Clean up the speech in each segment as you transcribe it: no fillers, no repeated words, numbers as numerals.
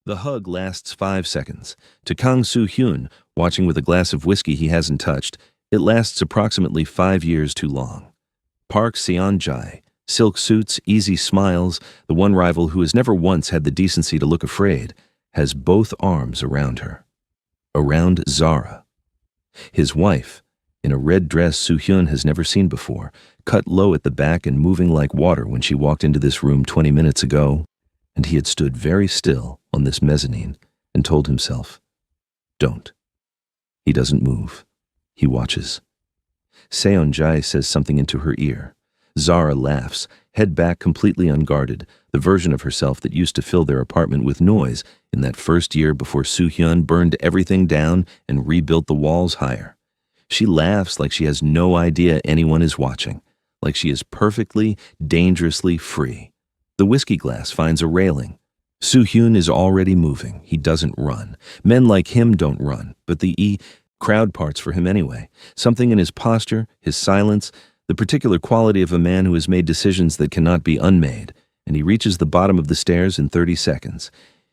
The hug lasts 5 seconds. To Kang Soo-hyun, watching with a glass of whiskey he hasn't touched, it lasts approximately 5 years too long. Park Seon-jae, silk suits, easy smiles, the one rival who has never once had the decency to look afraid, has both arms around her. Around Zara. His wife, in a red dress Soo-hyun has never seen before, cut low at the back and moving like water when she walked into this room 20 minutes ago, and he had stood very still on this mezzanine and told himself, "Don't." He doesn't move. He watches. Seon-jae says something into her ear. Zara laughs, head back completely unguarded, the version of herself that used to fill their apartment with noise in that first year before Soo-hyun burned everything down and rebuilt the walls higher. She laughs like she has no idea anyone is watching, like she is perfectly, dangerously free. The whiskey glass finds a railing. Soo-hyun is already moving. He doesn't run. Men like him don't run, but the crowd parts for him anyway. Something in his posture, his silence, the particular quality of a man who has made decisions that cannot be unmade, and he reaches the bottom of the stairs in 30 seconds.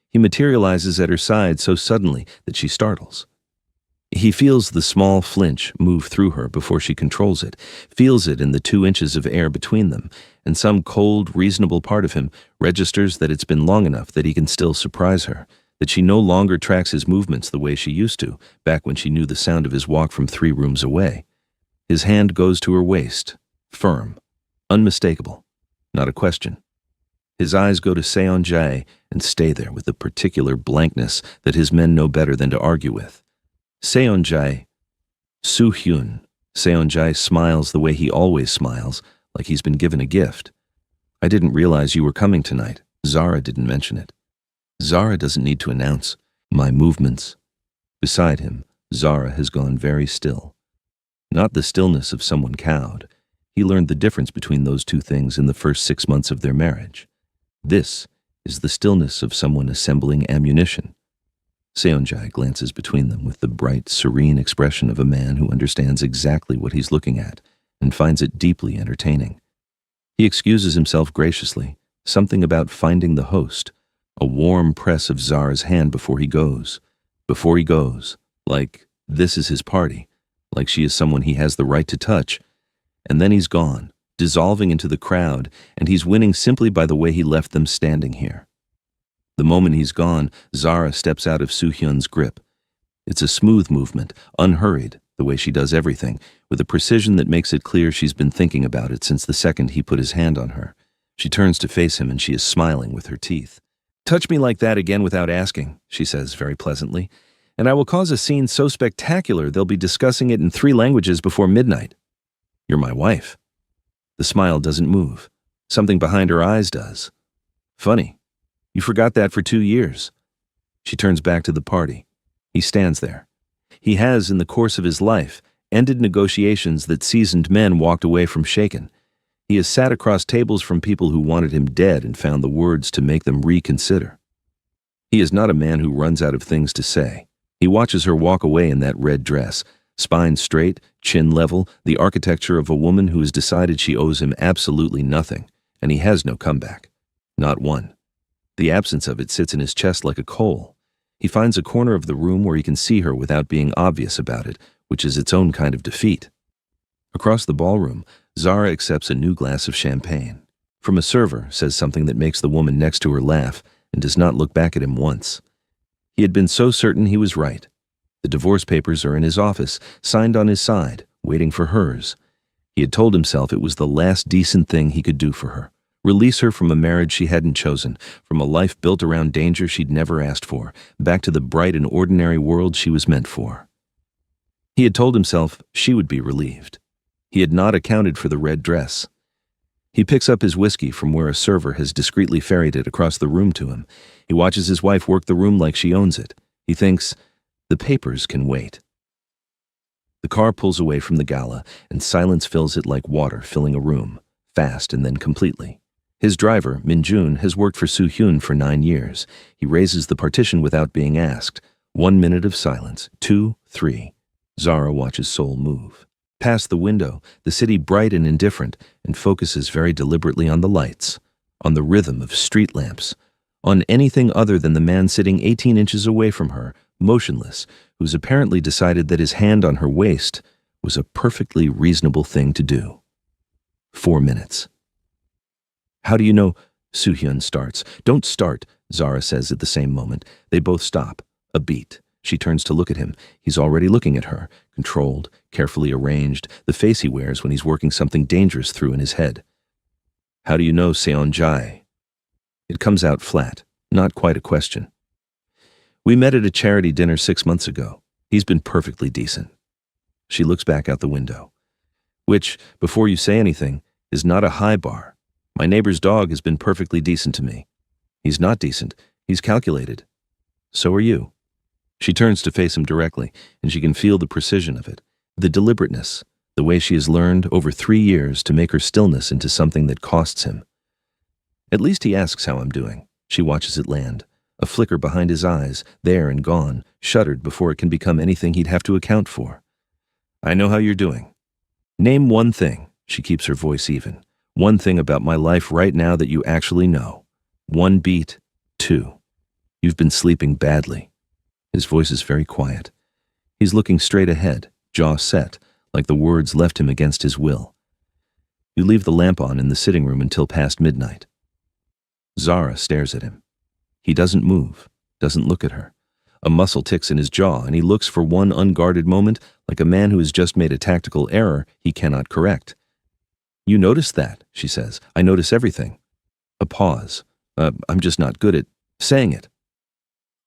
He materializes at her side so suddenly that she startles. He feels the small flinch move through her before she controls it, feels it in the 2 inches of air between them, and some cold, reasonable part of him registers that it's been long enough that he can still surprise her, that she no longer tracks his movements the way she used to, back when she knew the sound of his walk from 3 rooms away. His hand goes to her waist, firm, unmistakable, not a question. His eyes go to Seon-jae and stay there with the particular blankness that his men know better than to argue with. Seon-jae, Soo-hyun. Seon-jae smiles the way he always smiles, like he's been given a gift. "I didn't realize you were coming tonight. Zara didn't mention it." Zara doesn't need to announce my movements. Beside him, Zara has gone very still. Not the stillness of someone cowed. He learned the difference between those two things in the first 6 months of their marriage. This is the stillness of someone assembling ammunition. Seon-jae glances between them with the bright, serene expression of a man who understands exactly what he's looking at and finds it deeply entertaining. He excuses himself graciously, something about finding the host, a warm press of Zara's hand before he goes. Before he goes, like this is his party, like she is someone he has the right to touch. And then he's gone, dissolving into the crowd, and he's winning simply by the way he left them standing here. The moment he's gone, Zara steps out of Soo-hyun's grip. It's a smooth movement, unhurried, the way she does everything, with a precision that makes it clear she's been thinking about it since the second he put his hand on her. She turns to face him and she is smiling with her teeth. "Touch me like that again without asking," she says very pleasantly, "and I will cause a scene so spectacular they'll be discussing it in 3 languages before midnight. You're my wife." The smile doesn't move. Something behind her eyes does. "Funny. You forgot that for 2 years." She turns back to the party. He stands there. He has, in the course of his life, ended negotiations that seasoned men walked away from shaken. He has sat across tables from people who wanted him dead and found the words to make them reconsider. He is not a man who runs out of things to say. He watches her walk away in that red dress, spine straight, chin level, the architecture of a woman who has decided she owes him absolutely nothing, and he has no comeback. Not one. The absence of it sits in his chest like a coal. He finds a corner of the room where he can see her without being obvious about it, which is its own kind of defeat. Across the ballroom, Zara accepts a new glass of champagne. From a server, says something that makes the woman next to her laugh and does not look back at him once. He had been so certain he was right. The divorce papers are in his office, signed on his side, waiting for hers. He had told himself it was the last decent thing he could do for her. Release her from a marriage she hadn't chosen, from a life built around danger she'd never asked for, back to the bright and ordinary world she was meant for. He had told himself she would be relieved. He had not accounted for the red dress. He picks up his whiskey from where a server has discreetly ferried it across the room to him. He watches his wife work the room like she owns it. He thinks, the papers can wait. The car pulls away from the gala, and silence fills it like water filling a room, fast and then completely. His driver, Min-jun, has worked for Soo-hyun for 9 years. He raises the partition without being asked. 1 minute of silence. 2, 3. Zara watches Seoul move. Past the window, the city bright and indifferent, and focuses very deliberately on the lights, on the rhythm of street lamps, on anything other than the man sitting 18 inches away from her, motionless, who's apparently decided that his hand on her waist was a perfectly reasonable thing to do. 4 minutes. How do you know? Soo-hyun starts. Don't start, Zara says at the same moment. They both stop. A beat. She turns to look at him. He's already looking at her, controlled, carefully arranged, the face he wears when he's working something dangerous through in his head. How do you know Seon-jae? It comes out flat, not quite a question. We met at a charity dinner 6 months ago. He's been perfectly decent. She looks back out the window. Which, before you say anything, is not a high bar. My neighbor's dog has been perfectly decent to me. He's not decent. He's calculated. So are you. She turns to face him directly, and she can feel the precision of it, the deliberateness, the way she has learned over 3 years to make her stillness into something that costs him. At least he asks how I'm doing. She watches it land. A flicker behind his eyes, there and gone, shuddered before it can become anything he'd have to account for. I know how you're doing. Name one thing. She keeps her voice even. One thing about my life right now that you actually know. 1 beat. 2. You've been sleeping badly. His voice is very quiet. He's looking straight ahead, jaw set, like the words left him against his will. You leave the lamp on in the sitting room until past midnight. Zara stares at him. He doesn't move, doesn't look at her. A muscle ticks in his jaw, and he looks for one unguarded moment like a man who has just made a tactical error he cannot correct. You noticed that, she says. I notice everything. A pause. I'm just not good at saying it.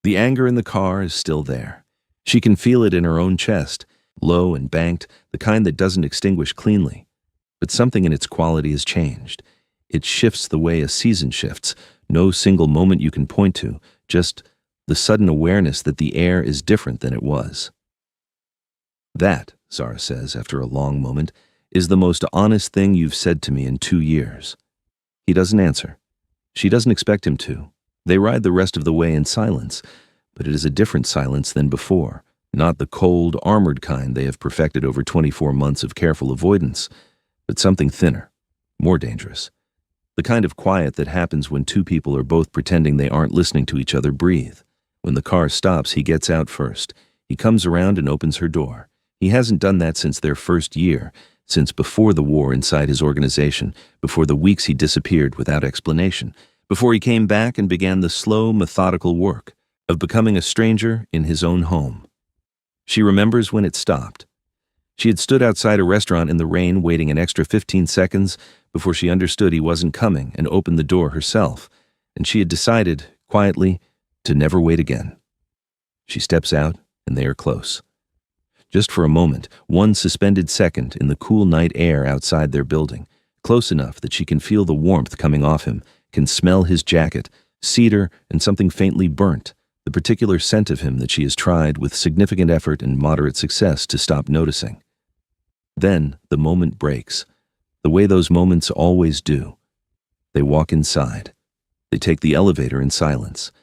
The anger in the car is still there. She can feel it in her own chest, low and banked, the kind that doesn't extinguish cleanly. But something in its quality has changed. It shifts the way a season shifts. No single moment you can point to, just the sudden awareness that the air is different than it was. That, Zara says after a long moment, is the most honest thing you've said to me in 2 years. He doesn't answer. She doesn't expect him to. They ride the rest of the way in silence, but it is a different silence than before, not the cold, armored kind they have perfected over 24 months of careful avoidance, but something thinner, more dangerous. The kind of quiet that happens when 2 people are both pretending they aren't listening to each other breathe. When the car stops, he gets out first. He comes around and opens her door. He hasn't done that since their first year, since before the war inside his organization, before the weeks he disappeared without explanation, before he came back and began the slow, methodical work of becoming a stranger in his own home. She remembers when it stopped. She had stood outside a restaurant in the rain waiting an extra 15 seconds before she understood he wasn't coming and opened the door herself, and she had decided, quietly, to never wait again. She steps out, and they are close. Just for a moment, one suspended second in the cool night air outside their building, close enough that she can feel the warmth coming off him, can smell his jacket, cedar and something faintly burnt, the particular scent of him that she has tried with significant effort and moderate success to stop noticing. Then the moment breaks, the way those moments always do. They walk inside. They take the elevator in silence.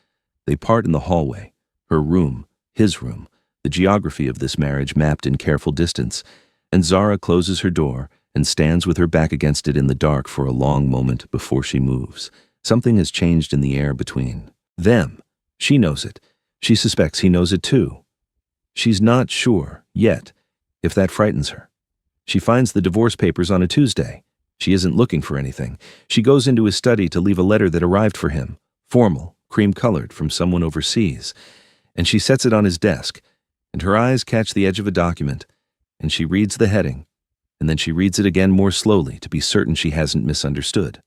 They part in the hallway, her room, his room, the geography of this marriage mapped in careful distance, and Zara closes her door and stands with her back against it in the dark for a long moment before she moves. Something has changed in the air between them. She knows it. She suspects he knows it too. She's not sure, yet, if that frightens her. She finds the divorce papers on a Tuesday. She isn't looking for anything. She goes into his study to leave a letter that arrived for him, formal, cream-colored, from someone overseas, and she sets it on his desk, and her eyes catch the edge of a document, and she reads the heading, and then she reads it again more slowly to be certain she hasn't misunderstood.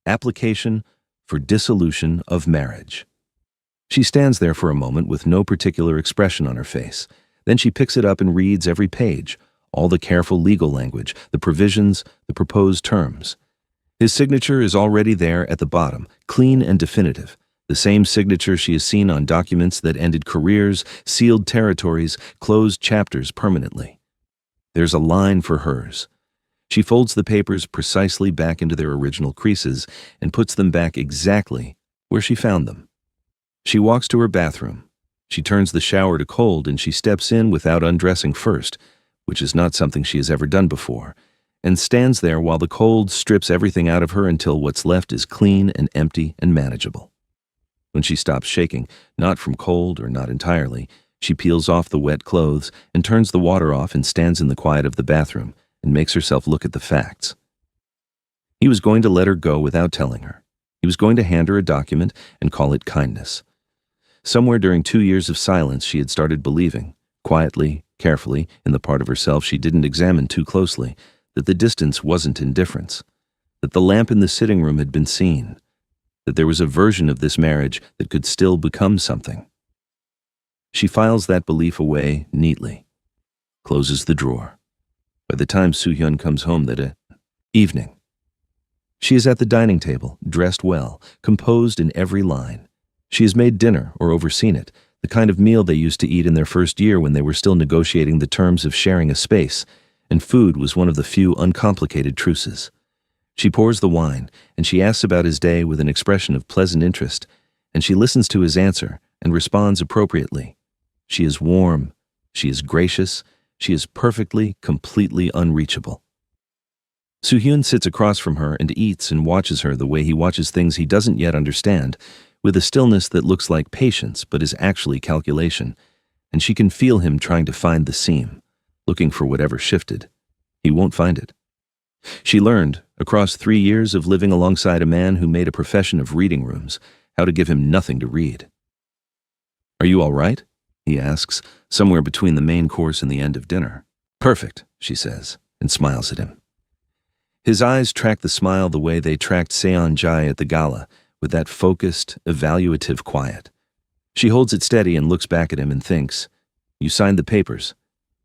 Application for dissolution of marriage. She stands there for a moment with no particular expression on her face. Then she picks it up and reads every page, all the careful legal language, the provisions, the proposed terms. His signature is already there at the bottom, clean and definitive. The same signature she has seen on documents that ended careers, sealed territories, closed chapters permanently. There's a line for hers. She folds the papers precisely back into their original creases and puts them back exactly where she found them. She walks to her bathroom. She turns the shower to cold and she steps in without undressing first, which is not something she has ever done before, and stands there while the cold strips everything out of her until what's left is clean and empty and manageable. When she stops shaking, not from cold or not entirely, she peels off the wet clothes and turns the water off and stands in the quiet of the bathroom and makes herself look at the facts. He was going to let her go without telling her. He was going to hand her a document and call it kindness. Somewhere during 2 years of silence, she had started believing, quietly, carefully, in the part of herself she didn't examine too closely, that the distance wasn't indifference, that the lamp in the sitting room had been seen, that there was a version of this marriage that could still become something. She files that belief away neatly, closes the drawer. By the time Soo-hyun comes home that evening, she is at the dining table, dressed well, composed in every line. She has made dinner or overseen it, the kind of meal they used to eat in their first year when they were still negotiating the terms of sharing a space, and food was one of the few uncomplicated truces. She pours the wine, and she asks about his day with an expression of pleasant interest, and she listens to his answer and responds appropriately. She is warm, she is gracious, she is perfectly, completely unreachable. Soo-hyun sits across from her and eats and watches her the way he watches things he doesn't yet understand, with a stillness that looks like patience but is actually calculation, and she can feel him trying to find the seam, looking for whatever shifted. He won't find it. She learned, across 3 years of living alongside a man who made a profession of reading rooms, how to give him nothing to read. "Are you all right?" he asks, somewhere between the main course and the end of dinner. "Perfect," she says, and smiles at him. His eyes track the smile the way they tracked Seon-jae at the gala, with that focused, evaluative quiet. She holds it steady and looks back at him and thinks, "You signed the papers.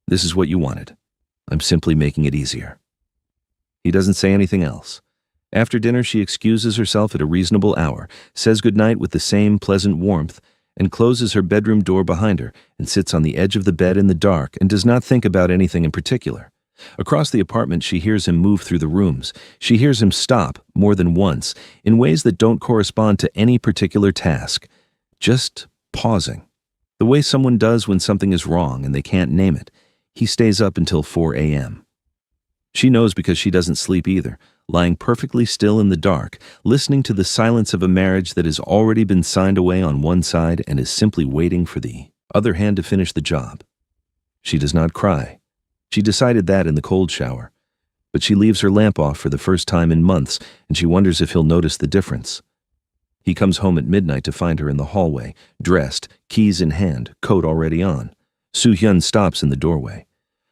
This is what you wanted. I'm simply making it easier." He doesn't say anything else. After dinner, she excuses herself at a reasonable hour, says goodnight with the same pleasant warmth, and closes her bedroom door behind her and sits on the edge of the bed in the dark and does not think about anything in particular. Across the apartment, she hears him move through the rooms. She hears him stop, more than once, in ways that don't correspond to any particular task. Just pausing. The way someone does when something is wrong and they can't name it. He stays up until 4 a.m. She knows because she doesn't sleep either, lying perfectly still in the dark, listening to the silence of a marriage that has already been signed away on one side and is simply waiting for the other hand to finish the job. She does not cry. She decided that in the cold shower. But she leaves her lamp off for the first time in months, and she wonders if he'll notice the difference. He comes home at midnight to find her in the hallway, dressed, keys in hand, coat already on. Soo-hyun stops in the doorway.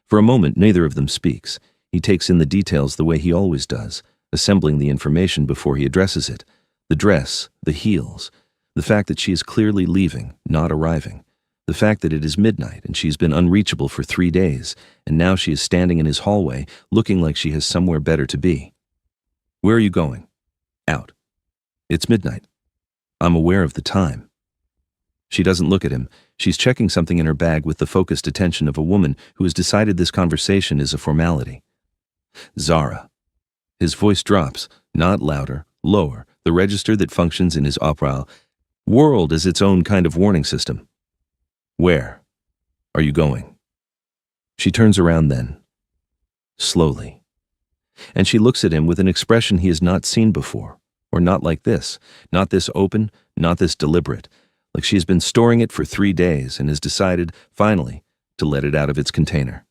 For a moment, neither of them speaks. He takes in the details the way he always does, assembling the information before he addresses it. The dress, the heels, the fact that she is clearly leaving, not arriving. The fact that it is midnight and she's been unreachable for 3 days, and now she is standing in his hallway, looking like she has somewhere better to be. "Where are you going?" "Out." "It's midnight." "I'm aware of the time." She doesn't look at him. She's checking something in her bag with the focused attention of a woman who has decided this conversation is a formality. "Zara." His voice drops, not louder, lower, the register that functions in his opera world as its own kind of warning system. "Where are you going?" She turns around then, slowly, and she looks at him with an expression he has not seen before, or not like this, not this open, not this deliberate, like she has been storing it for 3 days and has decided, finally, to let it out of its container.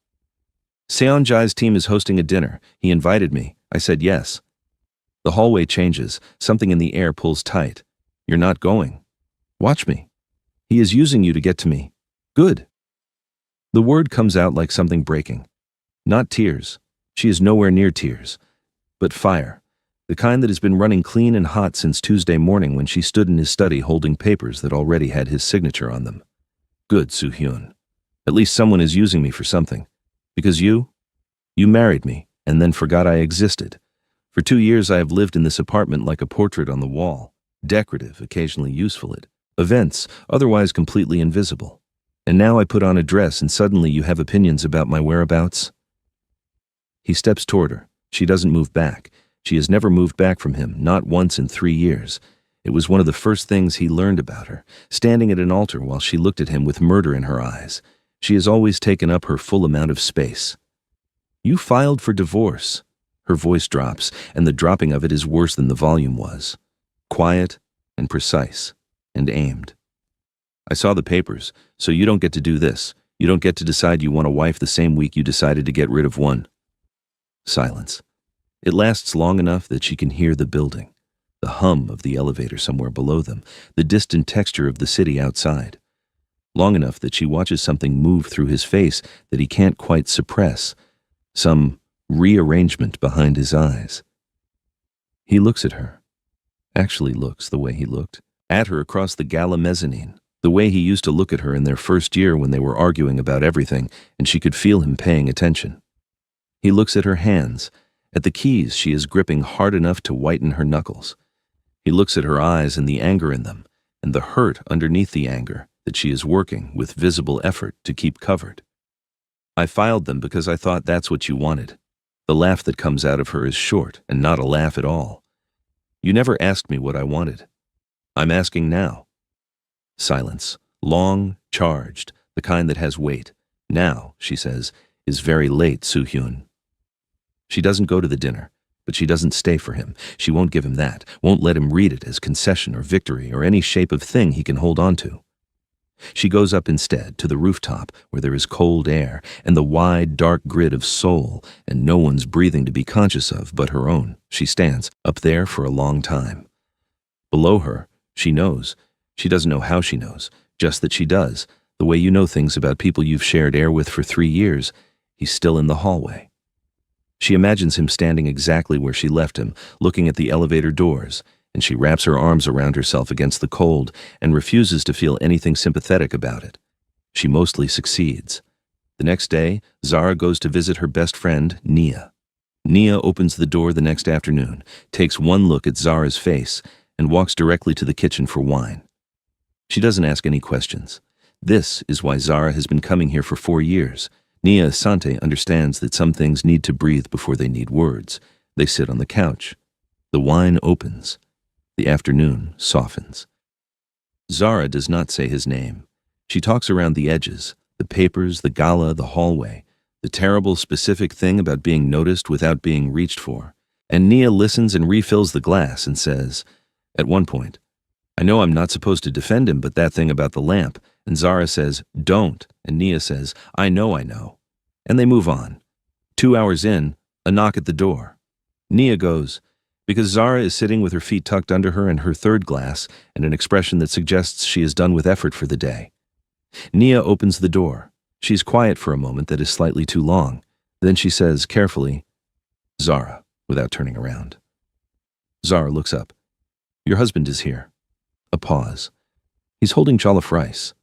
"Seon-jae's team is hosting a dinner. He invited me. I said yes." The hallway changes. Something in the air pulls tight. "You're not going. Watch me. He is using you to get to me. Good." The word comes out like something breaking. Not tears. She is nowhere near tears. But fire. The kind that has been running clean and hot since Tuesday morning when she stood in his study holding papers that already had his signature on them. "Good, Soo-hyun. At least someone is using me for something. Because you married me and then forgot I existed. For 2 years I have lived in this apartment like a portrait on the wall, decorative, occasionally useful at events, otherwise completely invisible. And now I put on a dress and suddenly you have opinions about my whereabouts?" He steps toward her. She doesn't move back. She has never moved back from him, not once in 3 years. It was one of the first things he learned about her, standing at an altar while she looked at him with murder in her eyes. She has always taken up her full amount of space. "You filed for divorce." Her voice drops, and the dropping of it is worse than the volume was. Quiet and precise, and aimed. I saw the papers, so you don't get to do this. You don't get to decide you want a wife the same week you decided to get rid of one. Silence. It lasts long enough that she can hear the building, the hum of the elevator somewhere below them, the distant texture of the city outside. Long enough that she watches something move through his face that he can't quite suppress, some rearrangement behind his eyes. He looks at her, actually looks the way he looked, at her across the gala mezzanine, the way he used to look at her in their first year when they were arguing about everything and she could feel him paying attention. He looks at her hands, at the keys she is gripping hard enough to whiten her knuckles. He looks at her eyes and the anger in them, and the hurt underneath the anger that she is working with visible effort to keep covered. I filed them because I thought that's what you wanted. The laugh that comes out of her is short and not a laugh at all. You never asked me what I wanted. I'm asking now. Silence, long, charged, the kind that has weight. Now, she says, is very late, Soo-hyun. She doesn't go to the dinner, but she doesn't stay for him. She won't give him that, won't let him read it as concession or victory or any shape of thing he can hold on to. She goes up instead to the rooftop where there is cold air and the wide, dark grid of Seoul and no one's breathing to be conscious of but her own. She stands up there for a long time. Below her, she knows. She doesn't know how she knows, just that she does, the way you know things about people you've shared air with for 3 years. He's still in the hallway. She imagines him standing exactly where she left him, looking at the elevator doors, and she wraps her arms around herself against the cold and refuses to feel anything sympathetic about it. She mostly succeeds. The next day, Zara goes to visit her best friend, Nia. Nia opens the door the next afternoon, takes one look at Zara's face, and walks directly to the kitchen for wine. She doesn't ask any questions. This is why Zara has been coming here for 4 years. Nia Asante understands that some things need to breathe before they need words. They sit on the couch. The wine opens. The afternoon softens. Zara does not say his name. She talks around the edges, the papers, the gala, the hallway, the terrible specific thing about being noticed without being reached for. And Nia listens and refills the glass and says, at one point, I know I'm not supposed to defend him, but that thing about the lamp. And Zara says, don't. And Nia says, I know. And they move on. 2 hours in, a knock at the door. Nia goes, because Zara is sitting with her feet tucked under her and her third glass and an expression that suggests she is done with effort for the day. Nia opens the door. She's quiet for a moment that is slightly too long. Then she says carefully, Zara, without turning around. Zara looks up. Your husband is here. A pause. He's holding jollof rice.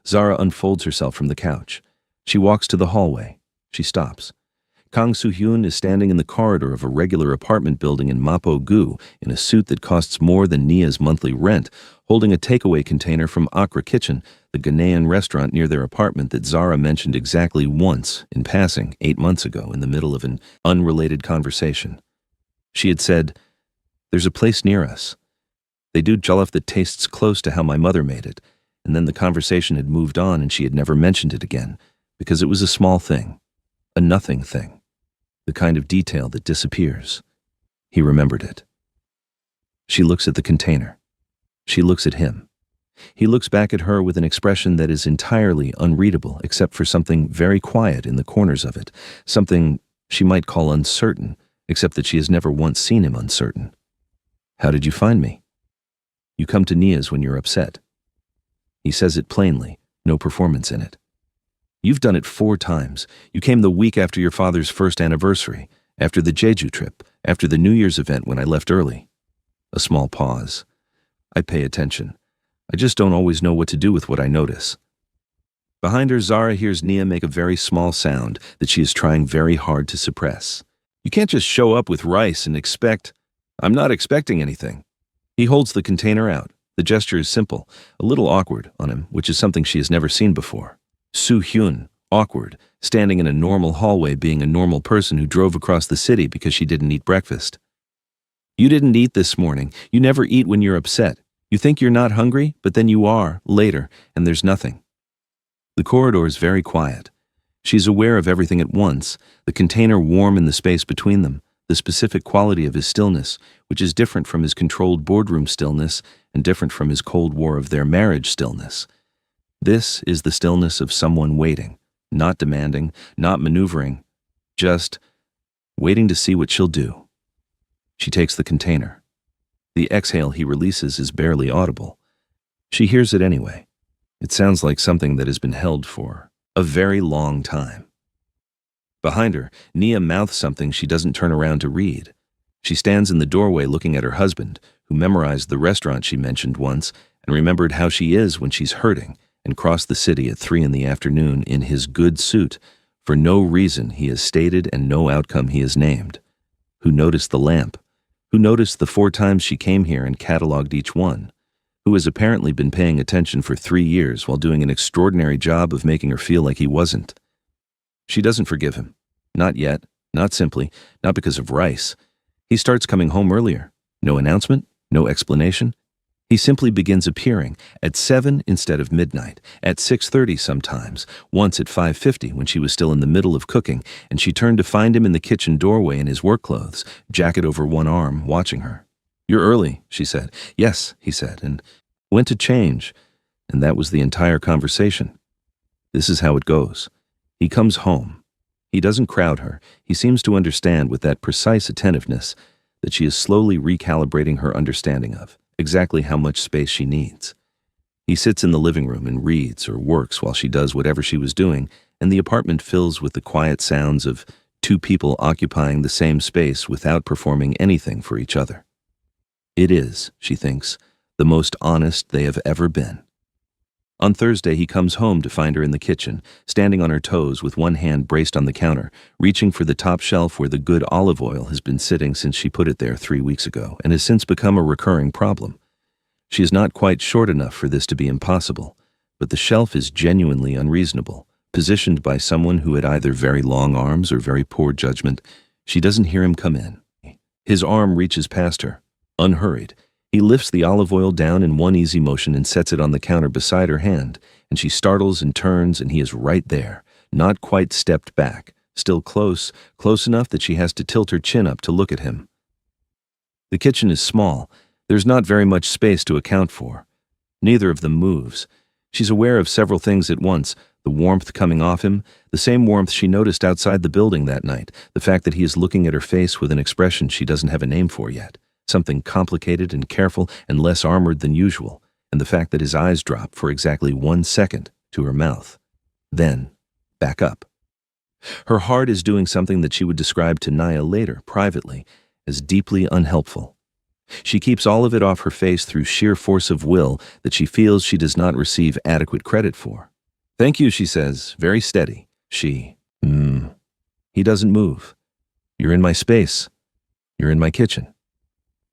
Zara unfolds herself from the couch. She walks to the hallway. She stops. Kang Soo-hyun is standing in the corridor of a regular apartment building in Mapo-gu in a suit that costs more than Nia's monthly rent, holding a takeaway container from Accra Kitchen, the Ghanaian restaurant near their apartment that Zara mentioned exactly once in passing 8 months ago in the middle of an unrelated conversation. She had said, there's a place near us. They do jollof that tastes close to how my mother made it, and then the conversation had moved on and she had never mentioned it again, because it was a small thing, a nothing thing. The kind of detail that disappears. He remembered it. She looks at the container. She looks at him. He looks back at her with an expression that is entirely unreadable except for something very quiet in the corners of it, something she might call uncertain, except that she has never once seen him uncertain. How did you find me? You come to Nia's when you're upset. He says it plainly, no performance in it. You've done it 4 times. You came the week after your father's first anniversary, after the Jeju trip, after the New Year's event when I left early. A small pause. I pay attention. I just don't always know what to do with what I notice. Behind her, Zara hears Nia make a very small sound that she is trying very hard to suppress. You can't just show up with rice and expect... I'm not expecting anything. He holds the container out. The gesture is simple, a little awkward on him, which is something she has never seen before. Soo-hyun, awkward, standing in a normal hallway being a normal person who drove across the city because she didn't eat breakfast. You didn't eat this morning. You never eat when you're upset. You think you're not hungry, but then you are, later, and there's nothing. The corridor is very quiet. She's aware of everything at once, the container warm in the space between them, the specific quality of his stillness, which is different from his controlled boardroom stillness and different from his Cold War of their marriage stillness. This is the stillness of someone waiting, not demanding, not maneuvering, just waiting to see what she'll do. She takes the container. The exhale he releases is barely audible. She hears it anyway. It sounds like something that has been held for a very long time. Behind her, Nia mouths something she doesn't turn around to read. She stands in the doorway looking at her husband, who memorized the restaurant she mentioned once and remembered how she is when she's hurting, and crossed the city at 3 p.m. in his good suit, for no reason he has stated and no outcome he has named. Who noticed the lamp? Who noticed the 4 times she came here and catalogued each one? Who has apparently been paying attention for 3 years while doing an extraordinary job of making her feel like he wasn't? She doesn't forgive him. Not yet, not simply, not because of rice. He starts coming home earlier. No announcement, no explanation. He simply begins appearing at 7 instead of midnight, at 6:30 sometimes, once at 5:50 when she was still in the middle of cooking, and she turned to find him in the kitchen doorway in his work clothes, jacket over one arm, watching her. "You're early," she said. "Yes," he said, and went to change, and that was the entire conversation. This is how it goes. He comes home. He doesn't crowd her. He seems to understand with that precise attentiveness that she is slowly recalibrating her understanding of exactly how much space she needs. He sits in the living room and reads or works while she does whatever she was doing, and the apartment fills with the quiet sounds of 2 people occupying the same space without performing anything for each other. It is, she thinks, the most honest they have ever been. On Thursday, he comes home to find her in the kitchen, standing on her toes with one hand braced on the counter, reaching for the top shelf where the good olive oil has been sitting since she put it there 3 weeks ago and has since become a recurring problem. She is not quite short enough for this to be impossible, but the shelf is genuinely unreasonable, positioned by someone who had either very long arms or very poor judgment. She doesn't hear him come in. His arm reaches past her, unhurried. He lifts the olive oil down in one easy motion and sets it on the counter beside her hand, and she startles and turns, and he is right there, not quite stepped back, still close enough that she has to tilt her chin up to look at him. The kitchen is small. There's not very much space to account for. Neither of them moves. She's aware of several things at once: the warmth coming off him, the same warmth she noticed outside the building that night, the fact that he is looking at her face with an expression she doesn't have a name for yet, something complicated and careful and less armored than usual, and the fact that his eyes drop for exactly 1 second to her mouth. Then, back up. Her heart is doing something that she would describe to Nia later, privately, as deeply unhelpful. She keeps all of it off her face through sheer force of will that she feels she does not receive adequate credit for. "Thank you," she says, very steady. He doesn't move. "You're in my space. You're in my kitchen."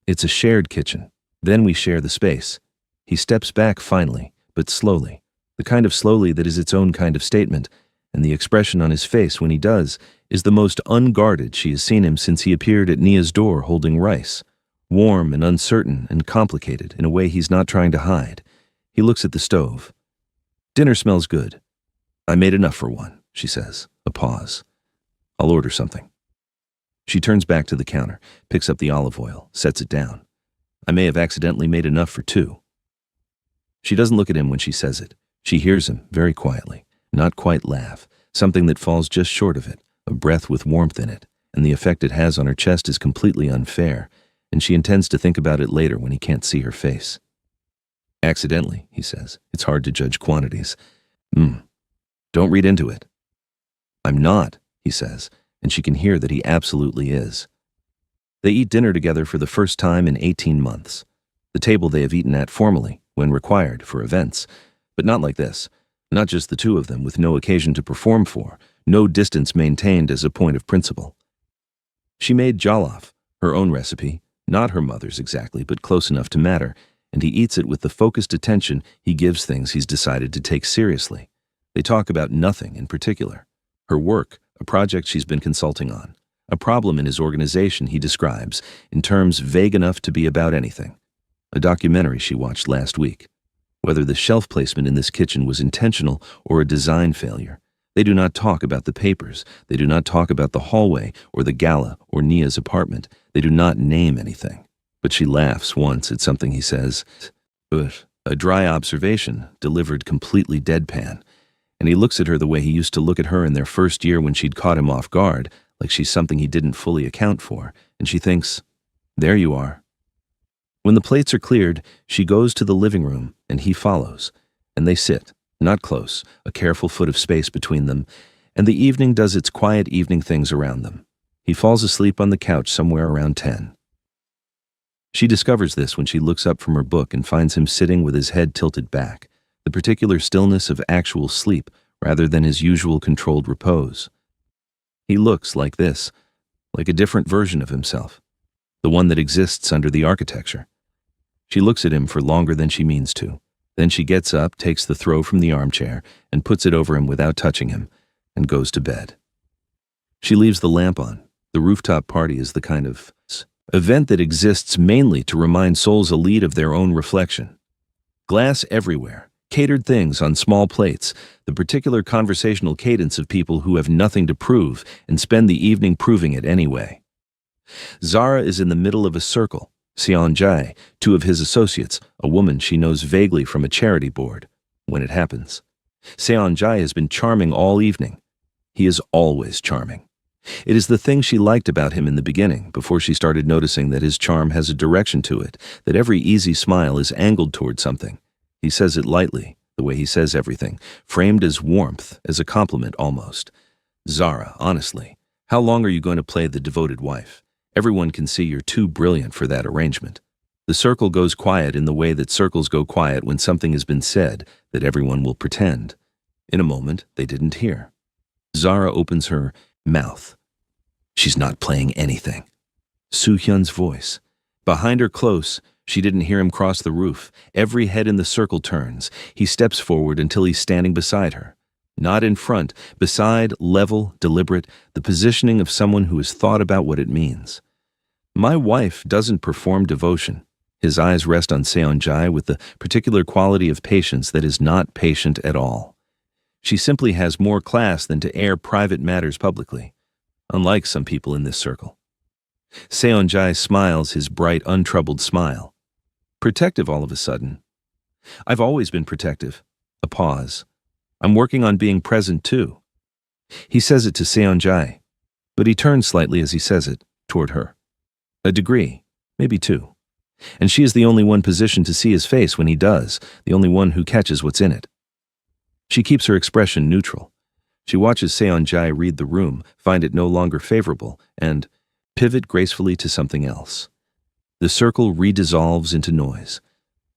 It's a shared kitchen. Then we share the space. He steps back finally, but slowly, the kind of slowly that is its own kind of statement, and the expression on his face when he does is the most unguarded she has seen him since he appeared at Nia's door holding rice. Warm and uncertain and complicated in a way he's not trying to hide. He looks at the stove. "Dinner smells good. I made enough for one," she says. A pause. "I'll order something." She turns back to the counter, picks up the olive oil, sets it down. "I may have accidentally made enough for 2. She doesn't look at him when she says it. She hears him, very quietly, not quite laugh, something that falls just short of it, a breath with warmth in it, and the effect it has on her chest is completely unfair, and she intends to think about it later when he can't see her face. "Accidentally," he says. "It's hard to judge quantities." Don't read into it." "I'm not," he says, and she can hear that he absolutely is. They eat dinner together for the first time in 18 months. The table they have eaten at formally, when required, for events, but not like this. Not just the 2 of them, with no occasion to perform for, no distance maintained as a point of principle. She made jollof, her own recipe, not her mother's exactly, but close enough to matter, and he eats it with the focused attention he gives things he's decided to take seriously. They talk about nothing in particular. Her work, a project she's been consulting on, a problem in his organization he describes in terms vague enough to be about anything, a documentary she watched last week, whether the shelf placement in this kitchen was intentional or a design failure, They do not talk about the papers. They do not talk about the hallway or the gala or Nia's apartment. They do not name anything. But she laughs once at something he says. Ugh, a dry observation, delivered completely deadpan. And he looks at her the way he used to look at her in their first year when she'd caught him off guard, like she's something he didn't fully account for. And she thinks, there you are. When the plates are cleared, she goes to the living room, and he follows. And they sit, not close, a careful foot of space between them, and the evening does its quiet evening things around them. He falls asleep on the couch somewhere around 10. She discovers this when she looks up from her book and finds him sitting with his head tilted back, the particular stillness of actual sleep rather than his usual controlled repose. He looks like this, like a different version of himself, the one that exists under the architecture. She looks at him for longer than she means to. Then she gets up, takes the throw from the armchair, and puts it over him without touching him, and goes to bed. She leaves the lamp on. The rooftop party is the kind of event that exists mainly to remind souls elite of their own reflection. Glass everywhere, catered things on small plates, the particular conversational cadence of people who have nothing to prove and spend the evening proving it anyway. Zara is in the middle of a circle. Seon-jae, two of his associates, a woman she knows vaguely from a charity board, when it happens. Seon-jae has been charming all evening. He is always charming. It is the thing she liked about him in the beginning, before she started noticing that his charm has a direction to it, that every easy smile is angled toward something. He says it lightly, the way he says everything, framed as warmth, as a compliment almost. Zara, honestly, how long are you going to play the devoted wife? Everyone can see you're too brilliant for that arrangement. The circle goes quiet in the way that circles go quiet when something has been said that everyone will pretend. In a moment, they didn't hear. Zara opens her mouth. She's not playing anything. Soo-hyun's voice. Behind her close, she didn't hear him cross the roof. Every head in the circle turns. He steps forward until he's standing beside her. Not in front, beside, level, deliberate, the positioning of someone who has thought about what it means. My wife doesn't perform devotion. His eyes rest on Seon-jae with the particular quality of patience that is not patient at all. She simply has more class than to air private matters publicly, unlike some people in this circle. Seon-jae smiles his bright, untroubled smile. Protective all of a sudden. I've always been protective. A pause. I'm working on being present too. He says it to Seon-jae, but he turns slightly as he says it, toward her. A degree, maybe two. And she is the only one positioned to see his face when he does, the only one who catches what's in it. She keeps her expression neutral. She watches Seon-jae read the room, find it no longer favorable, and pivot gracefully to something else. The circle redissolves into noise.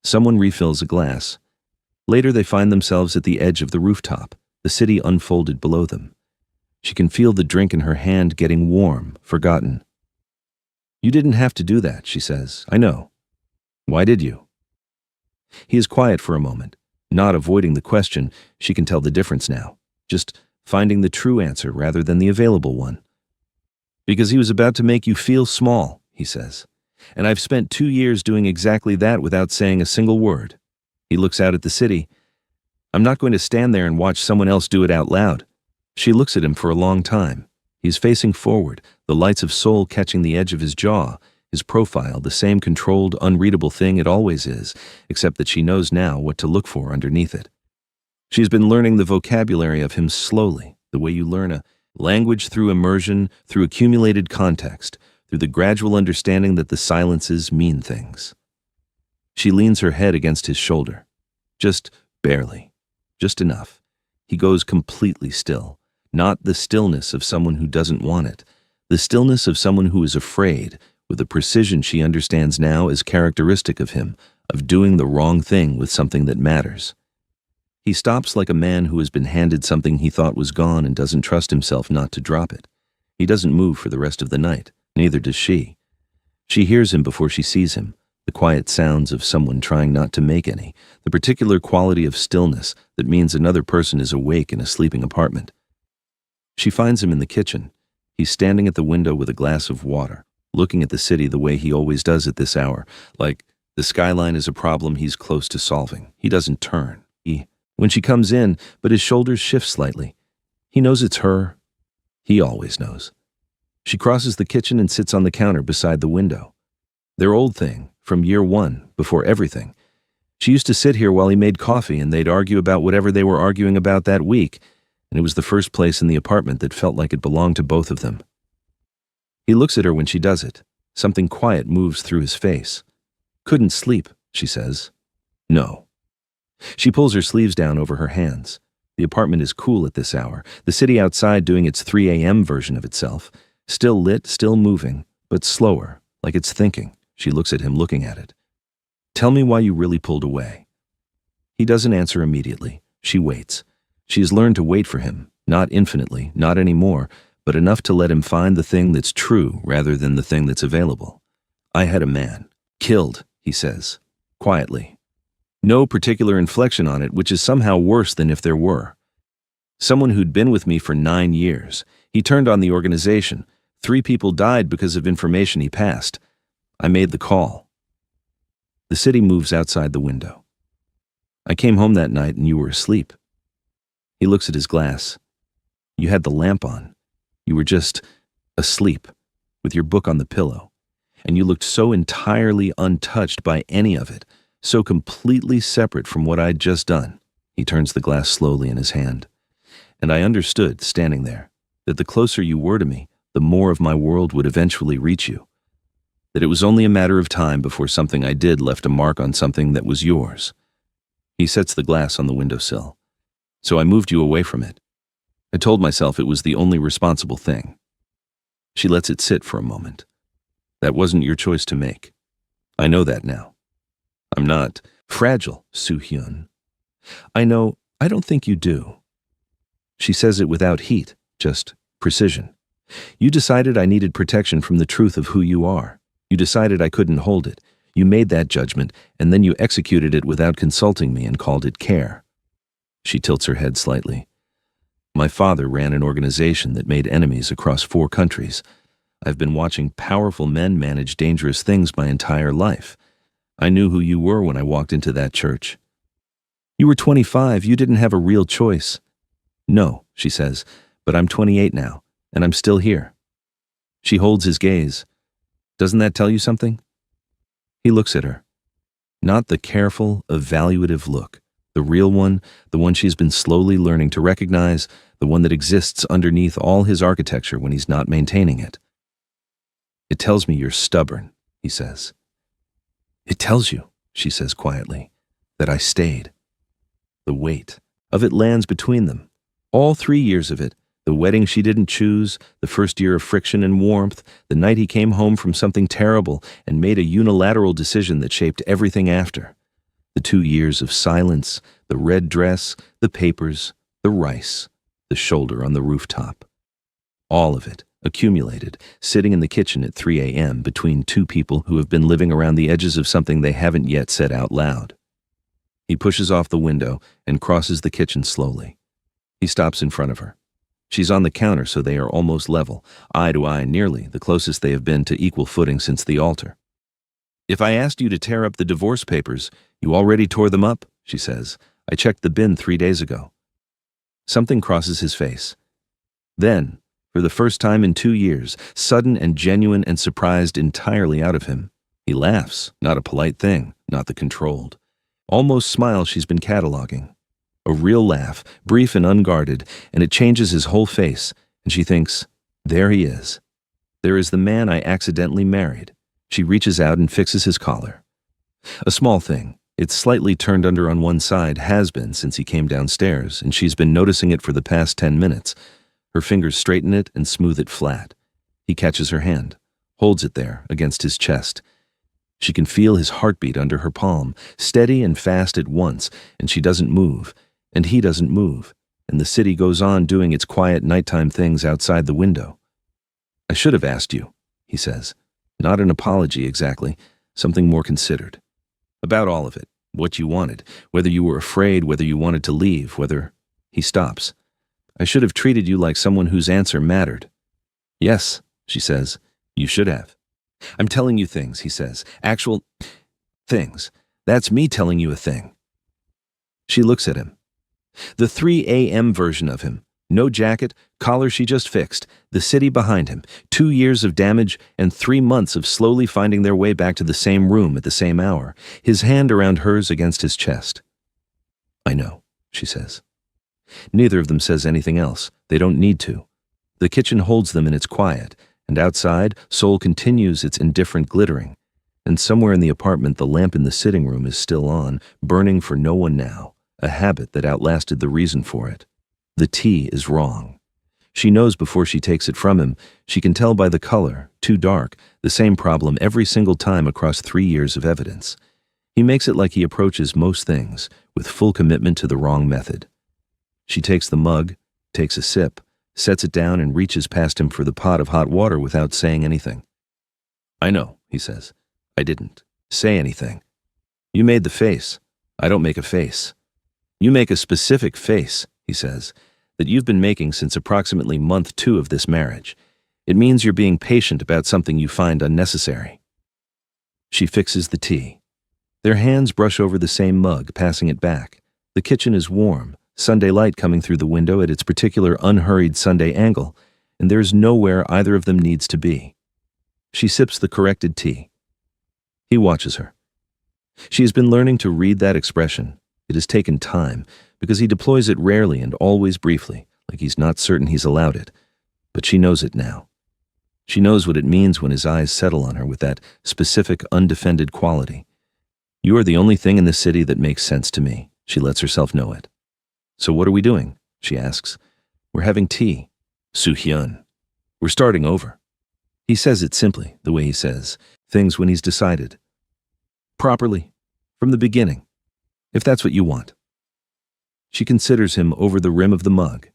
Someone refills a glass. Later they find themselves at the edge of the rooftop, the city unfolded below them. She can feel the drink in her hand getting warm, forgotten. You didn't have to do that, she says. I know. Why did you? He is quiet for a moment, not avoiding the question. She can tell the difference now, just finding the true answer rather than the available one. Because he was about to make you feel small, he says. And I've spent 2 years doing exactly that without saying a single word. He looks out at the city. I'm not going to stand there and watch someone else do it out loud. She looks at him for a long time. He's facing forward, the lights of Seoul catching the edge of his jaw, his profile the same controlled, unreadable thing it always is, except that she knows now what to look for underneath it. She's been learning the vocabulary of him slowly, the way you learn a language through immersion, through accumulated context, through the gradual understanding that the silences mean things. She leans her head against his shoulder. Just barely. Just enough. He goes completely still. Not the stillness of someone who doesn't want it. The stillness of someone who is afraid, with a precision she understands now as characteristic of him, of doing the wrong thing with something that matters. He stops like a man who has been handed something he thought was gone and doesn't trust himself not to drop it. He doesn't move for the rest of the night. Neither does she. She hears him before she sees him. The quiet sounds of someone trying not to make any, the particular quality of stillness that means another person is awake in a sleeping apartment. She finds him in the kitchen. He's standing at the window with a glass of water, looking at the city the way he always does at this hour, like the skyline is a problem he's close to solving. He doesn't turn. When she comes in, but his shoulders shift slightly. He knows it's her. He always knows. She crosses the kitchen and sits on the counter beside the window. Their old thing, from year one, before everything. She used to sit here while he made coffee and they'd argue about whatever they were arguing about that week, and it was the first place in the apartment that felt like it belonged to both of them. He looks at her when she does it. Something quiet moves through his face. Couldn't sleep, she says. No. She pulls her sleeves down over her hands. The apartment is cool at this hour, the city outside doing its 3 a.m. version of itself. Still lit, still moving, but slower, like it's thinking. She looks at him, looking at it. Tell me why you really pulled away. He doesn't answer immediately. She waits. She has learned to wait for him, not infinitely, not anymore, but enough to let him find the thing that's true rather than the thing that's available. I had a man. Killed, he says, quietly. No particular inflection on it, which is somehow worse than if there were. Someone who'd been with me for 9 years. He turned on the organization. 3 people died because of information he passed. I made the call. The city moves outside the window. I came home that night and you were asleep. He looks at his glass. You had the lamp on. You were just asleep, with your book on the pillow. And you looked so entirely untouched by any of it, so completely separate from what I'd just done. He turns the glass slowly in his hand. And I understood, standing there, that the closer you were to me, the more of my world would eventually reach you. That it was only a matter of time before something I did left a mark on something that was yours. He sets the glass on the windowsill. So I moved you away from it. I told myself it was the only responsible thing. She lets it sit for a moment. That wasn't your choice to make. I know that now. I'm not fragile, Soo-hyun. I know, I don't think you do. She says it without heat, just precision. You decided I needed protection from the truth of who you are. You decided I couldn't hold it. You made that judgment, and then you executed it without consulting me and called it care. She tilts her head slightly. My father ran an organization that made enemies across 4 countries. I've been watching powerful men manage dangerous things my entire life. I knew who you were when I walked into that church. You were 25, you didn't have a real choice. No, she says, but I'm 28 now, and I'm still here. She holds his gaze. Doesn't that tell you something? He looks at her. Not the careful, evaluative look. The real one, the one she's been slowly learning to recognize, the one that exists underneath all his architecture when he's not maintaining it. It tells me you're stubborn, he says. It tells you, she says quietly, that I stayed. The weight of it lands between them. All 3 years of it, the wedding she didn't choose, the first year of friction and warmth, the night he came home from something terrible and made a unilateral decision that shaped everything after. The 2 years of silence, the red dress, the papers, the rice, the shoulder on the rooftop. All of it, accumulated, sitting in the kitchen at 3 a.m. between 2 people who have been living around the edges of something they haven't yet said out loud. He pushes off the window and crosses the kitchen slowly. He stops in front of her. She's on the counter, so they are almost level, eye to eye nearly, the closest they have been to equal footing since the altar. If I asked you to tear up the divorce papers, you already tore them up, she says. I checked the bin 3 days ago. Something crosses his face. Then, for the first time in 2 years, sudden and genuine and surprised entirely out of him, he laughs, not a polite thing, not the controlled. Almost smile she's been cataloging. A real laugh, brief and unguarded, and it changes his whole face, and she thinks, there he is. There is the man I accidentally married. She reaches out and fixes his collar. A small thing. It's slightly turned under on one side, has been since he came downstairs, and she's been noticing it for the past 10 minutes. Her fingers straighten it and smooth it flat. He catches her hand, holds it there against his chest. She can feel his heartbeat under her palm, steady and fast at once, and she doesn't move, and he doesn't move, and the city goes on doing its quiet nighttime things outside the window. I should have asked you, he says. Not an apology exactly, something more considered. About all of it, what you wanted, whether you were afraid, whether you wanted to leave, whether... He stops. I should have treated you like someone whose answer mattered. Yes, she says, you should have. I'm telling you things, he says, actual things. That's me telling you a thing. She looks at him. The 3 a.m. version of him, No jacket, collar she just fixed, the city behind him, 2 years of damage, and 3 months of slowly finding their way back to the same room at the same hour, his hand around hers against his chest. "I know," she says. Neither of them says anything else. They don't need to. The kitchen holds them in its quiet, and outside, Seoul continues its indifferent glittering. And somewhere in the apartment, the lamp in the sitting room is still on, burning for no one now, a habit that outlasted the reason for it. The tea is wrong. She knows before she takes it from him. She can tell by the color, too dark, the same problem every single time across 3 years of evidence. He makes it like he approaches most things, with full commitment to the wrong method. She takes the mug, takes a sip, sets it down and reaches past him for the pot of hot water without saying anything. "I know," he says. "I didn't say anything. You made the face. I don't make a face. You make a specific face," he says, "that you've been making since approximately month 2 of this marriage. It means you're being patient about something you find unnecessary." She fixes the tea. Their hands brush over the same mug, passing it back. The kitchen is warm, Sunday light coming through the window at its particular unhurried Sunday angle, and there's nowhere either of them needs to be. She sips the corrected tea. He watches her. She has been learning to read that expression. It has taken time, because he deploys it rarely and always briefly, like he's not certain he's allowed it. But she knows it now. She knows what it means when his eyes settle on her with that specific, undefended quality. "You are the only thing in this city that makes sense to me," she lets herself know it. "So what are we doing?" she asks. "We're having tea. Soo-hyun. We're starting over." He says it simply, the way he says things when he's decided. Properly, from the beginning, if that's what you want. She considers him over the rim of the mug.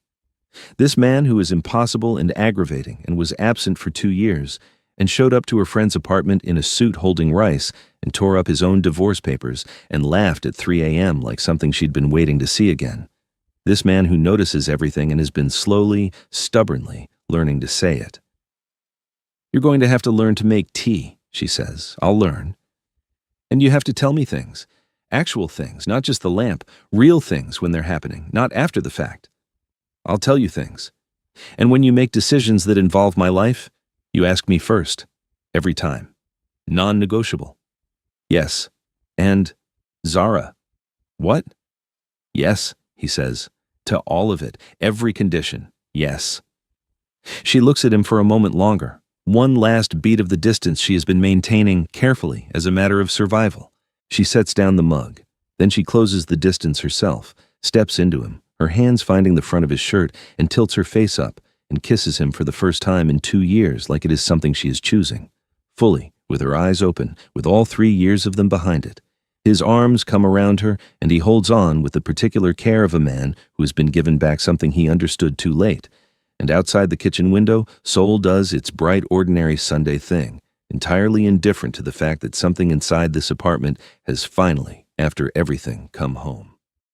This man who is impossible and aggravating and was absent for 2 years and showed up to her friend's apartment in a suit holding rice and tore up his own divorce papers and laughed at 3 a.m. like something she'd been waiting to see again. This man who notices everything and has been slowly, stubbornly learning to say it. "You're going to have to learn to make tea," she says. "I'll learn. And you have to tell me things. Actual things, not just the lamp. Real things when they're happening, not after the fact. I'll tell you things. And when you make decisions that involve my life, you ask me first. Every time. Non-negotiable. Yes. And, Zara. What? Yes, he says. To all of it. Every condition. Yes." She looks at him for a moment longer. One last beat of the distance she has been maintaining carefully as a matter of survival. She sets down the mug. Then she closes the distance herself, steps into him, her hands finding the front of his shirt, and tilts her face up and kisses him for the first time in 2 years like it is something she is choosing. Fully, with her eyes open, with all 3 years of them behind it. His arms come around her, and he holds on with the particular care of a man who has been given back something he understood too late. And outside the kitchen window, Seoul does its bright, ordinary Sunday thing, entirely indifferent to the fact that something inside this apartment has finally, after everything, come home.